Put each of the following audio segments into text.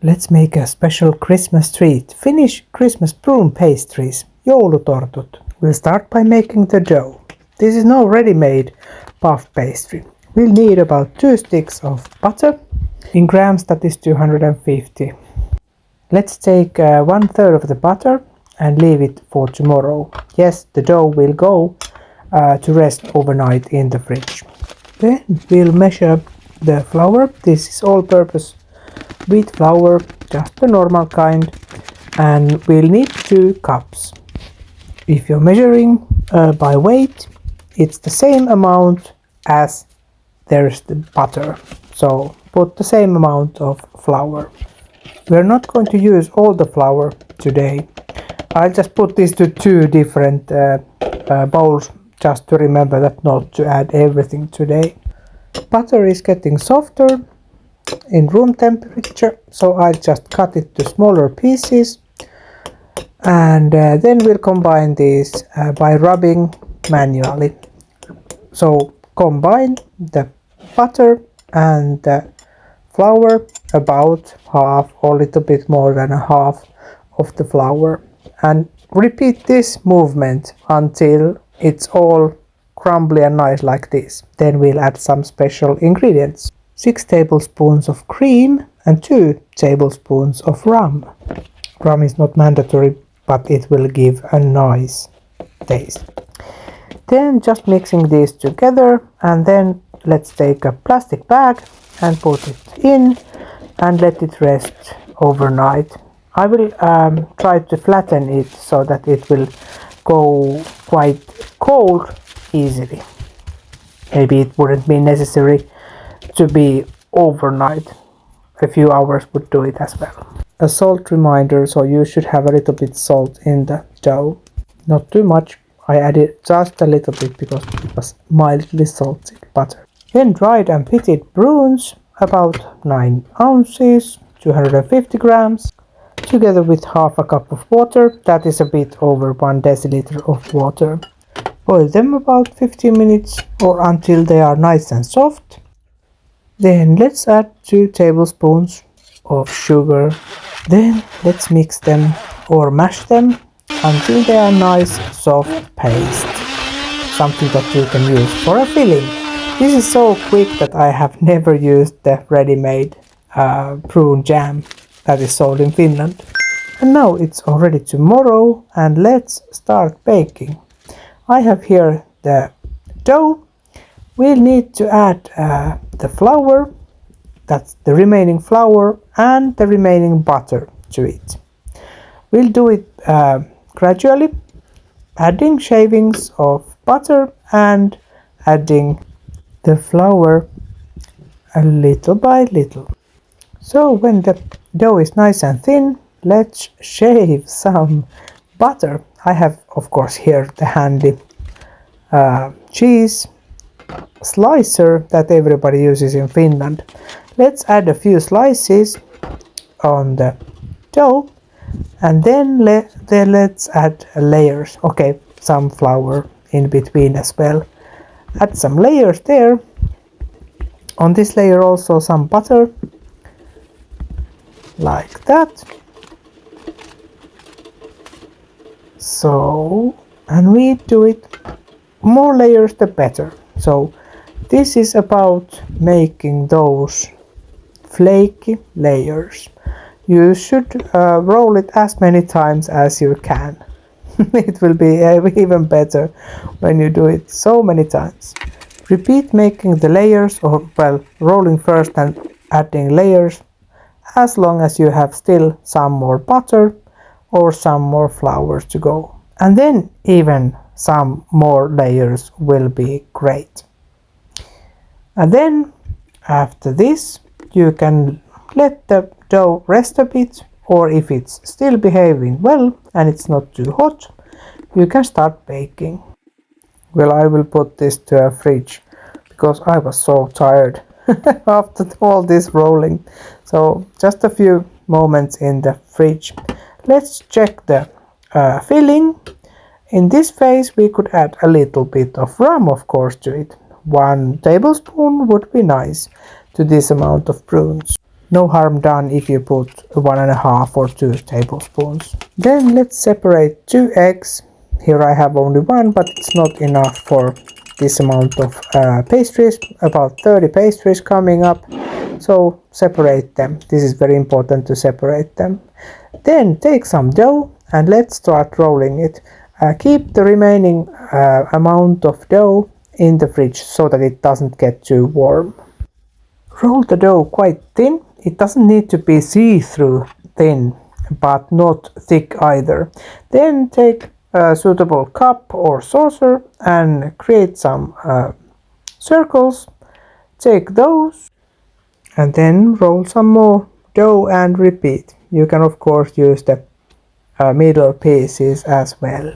Let's make a special Christmas treat. Finnish Christmas prune pastries, Joulutortut. We'll start by making the dough. This is no ready-made puff pastry. We'll need about 2 sticks of butter. In grams that is 250. Let's take 1/3 of the butter and leave it for tomorrow. Yes, the dough will go to rest overnight in the fridge. Then we'll measure the flour. This is all-purpose wheat flour, just the normal kind, and we'll need 2 cups. If you're measuring by weight, it's the same amount as there's the butter, so put the same amount of flour. We're not going to use all the flour today. I'll just put this to 2 different bowls just to remember that not to add everything today. Butter is getting softer in room temperature, so I'll just cut it to smaller pieces, and then we'll combine these by rubbing manually. So combine the butter and the flour, about half or a little bit more than a half of the flour, and repeat this movement until it's all crumbly and nice like this. Then we'll add some special ingredients. 6 tablespoons of cream and 2 tablespoons of rum. Rum is not mandatory, but it will give a nice taste. Then just mixing these together, and then let's take a plastic bag and put it in and let it rest overnight. I will try to flatten it so that it will go quite cold easily. Maybe it wouldn't be necessary to be overnight. A few hours would do it as well. A salt reminder, so you should have a little bit salt in the dough. Not too much. I added just a little bit because it was mildly salty butter. Then dried and pitted prunes, about 9 ounces, 250 grams, together with half a cup of water. That is a bit over 1 deciliter of water. Boil them about 15 minutes or until they are nice and soft. Then let's add 2 tablespoons of sugar. Then let's mix them or mash them until they are nice soft paste. Something that you can use for a filling. This is so quick that I have never used the ready-made prune jam that is sold in Finland. And now it's already tomorrow, and let's start baking. I have here the dough. We'll need to add the flour, that's the remaining flour, and the remaining butter to it. We'll do it gradually, adding shavings of butter and adding the flour a little by little. So when the dough is nice and thin, let's shave some butter. I have, of course, here the handy cheese slicer that everybody uses in Finland. Let's add a few slices on the dough, and then let's add layers. Okay, some flour in between as well. Add some layers there. On this layer also some butter, like that. So, and we do it more layers the better. So this is about making those flaky layers. You should roll it as many times as you can. It will be even better when you do it so many times. Repeat making the layers, or well, rolling first and adding layers, as long as you have still some more butter or some more flour to go. And then even some more layers will be great. And then after this, you can let the dough rest a bit, or if it's still behaving well and it's not too hot, you can start baking. Well, I will put this to a fridge because I was so tired after all this rolling. So just a few moments in the fridge. Let's check the filling. In this phase we could add a little bit of rum, of course, to it. 1 tablespoon would be nice to this amount of prunes. No harm done if you put 1.5 or 2 tablespoons. Then let's separate 2 eggs. Here I have only one, but it's not enough for this amount of pastries, about 30 pastries coming up. So separate them. This is very important to separate them. Then take some dough and let's start rolling it. Keep the remaining amount of dough in the fridge so that it doesn't get too warm. Roll the dough quite thin. It doesn't need to be see-through thin, but not thick either. Then take a suitable cup or saucer and create some circles. Take those and then roll some more dough and repeat. You can of course use the middle pieces as well.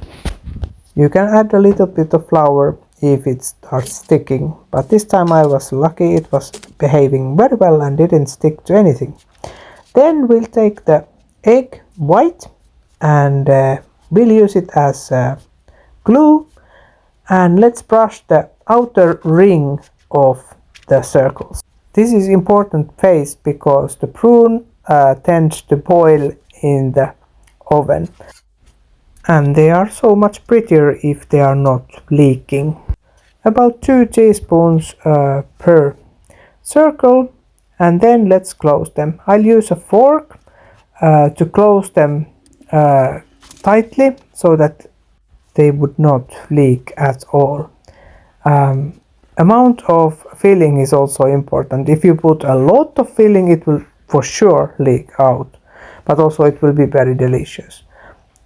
You can add a little bit of flour if it starts sticking, but this time I was lucky, it was behaving very well and didn't stick to anything. Then we'll take the egg white and we'll use it as glue, and let's brush the outer ring of the circles. This is important phase because the prune tends to boil in the oven, and they are so much prettier if they are not leaking. About 2 teaspoons per circle, and then let's close them. I'll use a fork to close them tightly so that they would not leak at all. Amount of filling is also important. If you put a lot of filling, it will for sure leak out, but also it will be very delicious.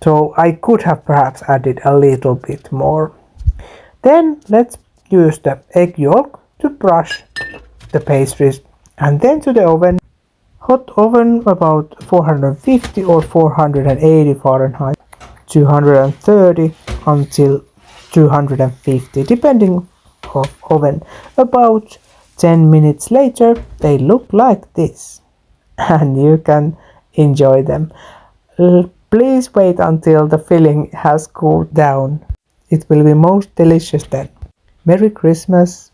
So I could have perhaps added a little bit more. Then let's use the egg yolk to brush the pastries, and then to the oven. Hot oven about 450 or 480 Fahrenheit, 230 until 250 depending on oven. About 10 minutes later they look like this and you can enjoy them. Please wait until the filling has cooled down. It will be most delicious then. Merry Christmas!